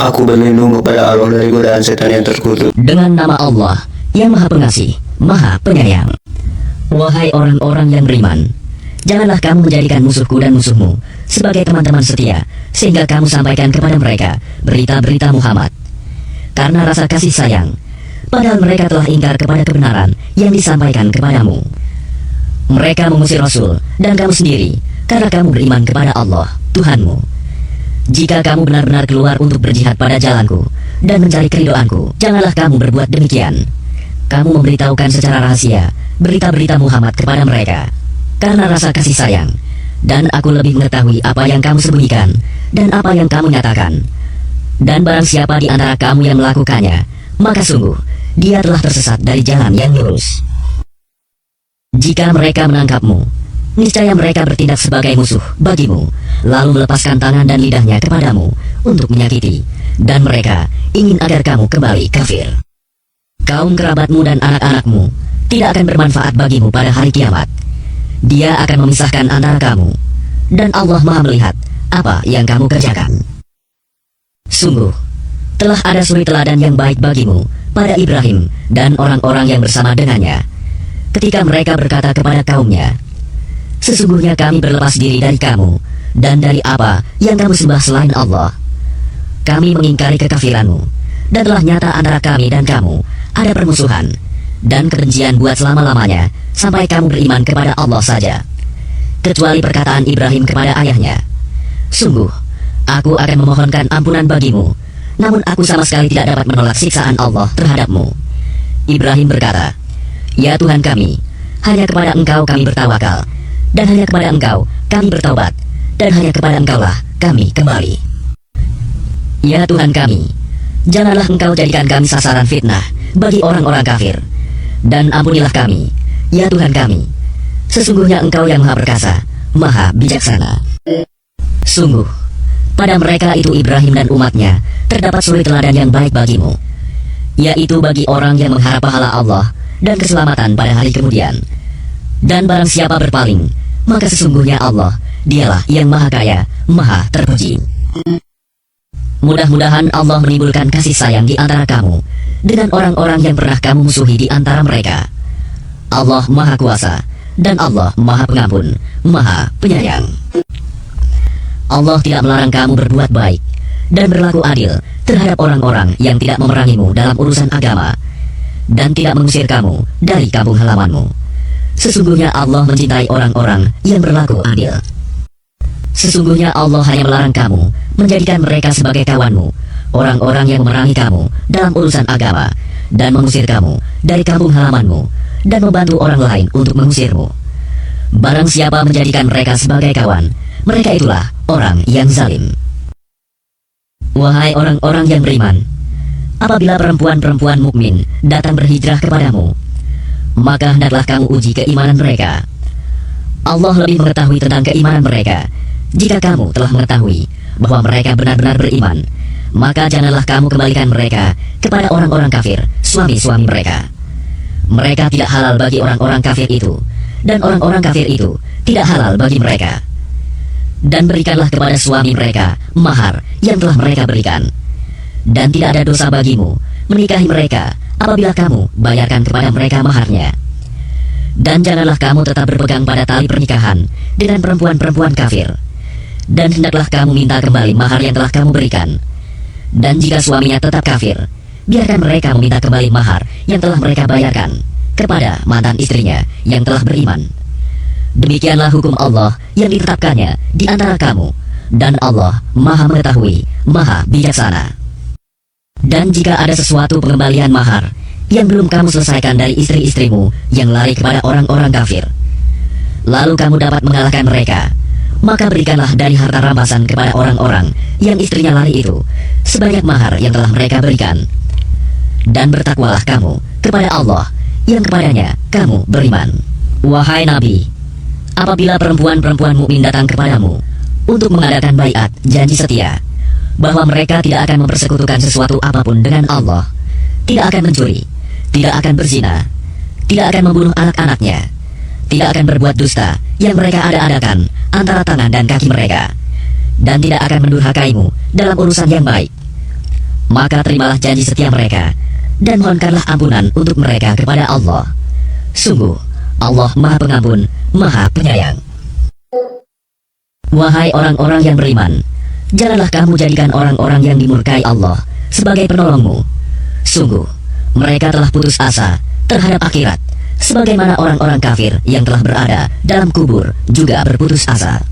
Aku berlindung kepada Allah dari godaan setan yang terkutuk. Dengan nama Allah yang Maha Pengasih, Maha Penyayang. Wahai orang-orang yang beriman, janganlah kamu menjadikan musuhku dan musuhmu sebagai teman-teman setia, sehingga kamu sampaikan kepada mereka berita-berita Muhammad. Karena rasa kasih sayang, padahal mereka telah ingkar kepada kebenaran yang disampaikan kepadamu. Mereka mengusir Rasul dan kamu sendiri, karena kamu beriman kepada Allah, Tuhanmu. Jika kamu benar-benar keluar untuk berjihad pada jalanku dan mencari keridhoanku, janganlah kamu berbuat demikian. Kamu memberitahukan secara rahasia berita-berita Muhammad kepada mereka karena rasa kasih sayang, dan aku lebih mengetahui apa yang kamu sembunyikan dan apa yang kamu nyatakan. Dan barang siapa di antara kamu yang melakukannya, maka sungguh dia telah tersesat dari jalan yang lurus. Jika mereka menangkapmu, niscaya mereka bertindak sebagai musuh bagimu, lalu melepaskan tangan dan lidahnya kepadamu untuk menyakiti, dan mereka ingin agar kamu kembali kafir. Kaum kerabatmu dan anak-anakmu tidak akan bermanfaat bagimu pada hari kiamat. Dia akan memisahkan antara kamu, dan Allah Maha melihat apa yang kamu kerjakan. Sungguh, telah ada suri teladan yang baik bagimu pada Ibrahim dan orang-orang yang bersama dengannya, ketika mereka berkata kepada kaumnya, sesungguhnya kami berlepas diri dari kamu dan dari apa yang kamu sembah selain Allah. Kami mengingkari kekafiranmu, dan telah nyata antara kami dan kamu ada permusuhan dan kebencian buat selama-lamanya sampai kamu beriman kepada Allah saja, kecuali perkataan Ibrahim kepada ayahnya, sungguh, aku akan memohonkan ampunan bagimu, namun aku sama sekali tidak dapat menolak siksaan Allah terhadapmu. Ibrahim berkata, ya Tuhan kami, hanya kepada Engkau kami bertawakal, dan hanya kepada Engkau kami bertaubat, dan hanya kepada Engkaulah kami kembali. Ya Tuhan kami, janganlah Engkau jadikan kami sasaran fitnah bagi orang-orang kafir, dan ampunilah kami, ya Tuhan kami, sesungguhnya Engkau yang Maha Perkasa, Maha Bijaksana. Sungguh, pada mereka itu Ibrahim dan umatnya terdapat suri teladan yang baik bagimu, yaitu bagi orang yang mengharap pahala Allah dan keselamatan pada hari kemudian. Dan barang siapa berpaling, maka sesungguhnya Allah, dialah yang Maha Kaya, Maha Terpuji. Mudah-mudahan Allah menimbulkan kasih sayang di antara kamu dengan orang-orang yang pernah kamu musuhi di antara mereka. Allah Maha Kuasa, dan Allah Maha Pengampun, Maha Penyayang. Allah tidak melarang kamu berbuat baik dan berlaku adil terhadap orang-orang yang tidak memerangimu dalam urusan agama, dan tidak mengusir kamu dari kampung halamanmu. Sesungguhnya Allah mencintai orang-orang yang berlaku adil. Sesungguhnya Allah hanya melarang kamu menjadikan mereka sebagai kawanmu, orang-orang yang memerangi kamu dalam urusan agama, dan mengusir kamu dari kampung halamanmu, dan membantu orang lain untuk mengusirmu. Barang siapa menjadikan mereka sebagai kawan, mereka itulah orang yang zalim. Wahai orang-orang yang beriman, apabila perempuan-perempuan mukmin datang berhijrah kepadamu, maka hendaklah kamu uji keimanan mereka. Allah lebih mengetahui tentang keimanan mereka. Jika kamu telah mengetahui bahwa mereka benar-benar beriman, maka janganlah kamu kembalikan mereka kepada orang-orang kafir, suami-suami mereka. Mereka tidak halal bagi orang-orang kafir itu, dan orang-orang kafir itu tidak halal bagi mereka. Dan berikanlah kepada suami mereka mahar yang telah mereka berikan. Dan tidak ada dosa bagimu menikahi mereka apabila kamu bayarkan kepada mereka maharnya. Dan janganlah kamu tetap berpegang pada tali pernikahan dengan perempuan-perempuan kafir. Dan hendaklah kamu minta kembali mahar yang telah kamu berikan. Dan jika suaminya tetap kafir, biarkan mereka meminta kembali mahar yang telah mereka bayarkan kepada mantan istrinya yang telah beriman. Demikianlah hukum Allah yang ditetapkannya di antara kamu, dan Allah Maha Mengetahui, Maha Bijaksana. Dan jika ada sesuatu pengembalian mahar yang belum kamu selesaikan dari istri-istrimu yang lari kepada orang-orang kafir, lalu kamu dapat mengalahkan mereka, maka berikanlah dari harta rampasan kepada orang-orang yang istrinya lari itu sebanyak mahar yang telah mereka berikan. Dan bertakwalah kamu kepada Allah yang kepadanya kamu beriman. Wahai Nabi, apabila perempuan-perempuan mukmin datang kepadamu untuk mengadakan baiat janji setia bahwa mereka tidak akan mempersekutukan sesuatu apapun dengan Allah, tidak akan mencuri, tidak akan berzina, tidak akan membunuh anak-anaknya, tidak akan berbuat dusta yang mereka ada-adakan antara tangan dan kaki mereka, dan tidak akan mendurhakaimu dalam urusan yang baik, maka terimalah janji setia mereka, dan mohonkanlah ampunan untuk mereka kepada Allah. Sungguh, Allah Maha Pengampun, Maha Penyayang. Wahai orang-orang yang beriman, janganlah kamu jadikan orang-orang yang dimurkai Allah sebagai penolongmu. Sungguh, mereka telah putus asa terhadap akhirat, sebagaimana orang-orang kafir yang telah berada dalam kubur juga berputus asa.